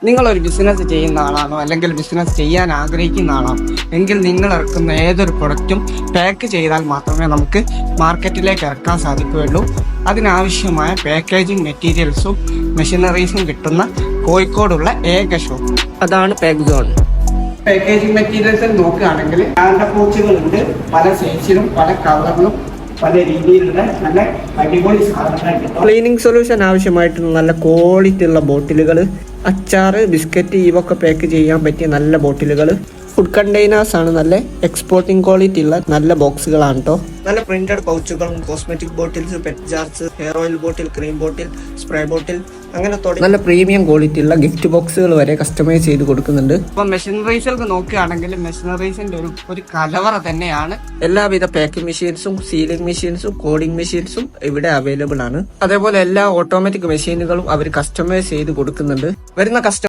നിങ്ങളൊരു ബിസിനസ് ചെയ്യുന്ന ആളാണോ അല്ലെങ്കിൽ ബിസിനസ് ചെയ്യാൻ ആഗ്രഹിക്കുന്ന ആളാണോ എങ്കിൽ നിങ്ങൾ ഇറക്കുന്ന ഏതൊരു പ്രൊഡക്റ്റും പാക്ക് ചെയ്താൽ മാത്രമേ നമുക്ക് മാർക്കറ്റിലേക്ക് ഇറക്കാൻ സാധിക്കുകയുള്ളൂ. അതിനാവശ്യമായ പാക്കേജിങ് മെറ്റീരിയൽസും മെഷീനറീസും കിട്ടുന്ന കോഴിക്കോടുള്ള ഏക ഷോപ്പ് അതാണ് പാക്ക് സോൺ. പാക്കേജിങ് മെറ്റീരിയൽസിൽ നോക്കുകയാണെങ്കിൽ ഹാൻഡ് പൗച്ചുകളുണ്ട്, പല സൈസിലും പല കളറിലും പല രീതിയിലുള്ള നല്ല അടിപൊളി സാധനങ്ങൾ കിട്ടും. ക്ലീനിങ് സൊല്യൂഷൻ ആവശ്യമായിട്ടുള്ള നല്ല ക്വാളിറ്റി ഉള്ള ബോട്ടിലുകൾ, അച്ചാറ്, ബിസ്ക്കറ്റ് ഇവയൊക്കെ പാക്ക് ചെയ്യാൻ പറ്റിയ നല്ല ബോട്ടിലുകൾ, ഫുഡ് കണ്ടെയ്നേഴ്സ് ആണ്. നല്ല എക്സ്പോർട്ടിംഗ് ക്വാളിറ്റി ഉള്ള നല്ല ബോക്സുകളാണ് കേട്ടോ. നല്ല പ്രിന്റഡ് പൗച്ചുകളും cosmetic bottles, pet jars, hair oil bottle, cream bottle, spray bottle, അങ്ങനെ നല്ല പ്രീമിയം ക്വാളിറ്റി ഉള്ള ഗിഫ്റ്റ് ബോക്സുകൾ വരെ കസ്റ്റമൈസ് ചെയ്ത് കൊടുക്കുന്നുണ്ട്. അപ്പൊ മെഷീനറീസിലേക്ക് നോക്കുകയാണെങ്കിൽ മെഷീനറീസിന്റെ ഒരു കലവറ തന്നെയാണ്. എല്ലാവിധ പാക്കിംഗ് മെഷീൻസും സീലിംഗ് മെഷീൻസും കോഡിംഗ് മെഷീൻസും ഇവിടെ അവൈലബിൾ ആണ്. അതേപോലെ എല്ലാ ഓട്ടോമാറ്റിക് മെഷീനുകളും അവർ കസ്റ്റമൈസ് ചെയ്ത് കൊടുക്കുന്നുണ്ട്. വരുന്ന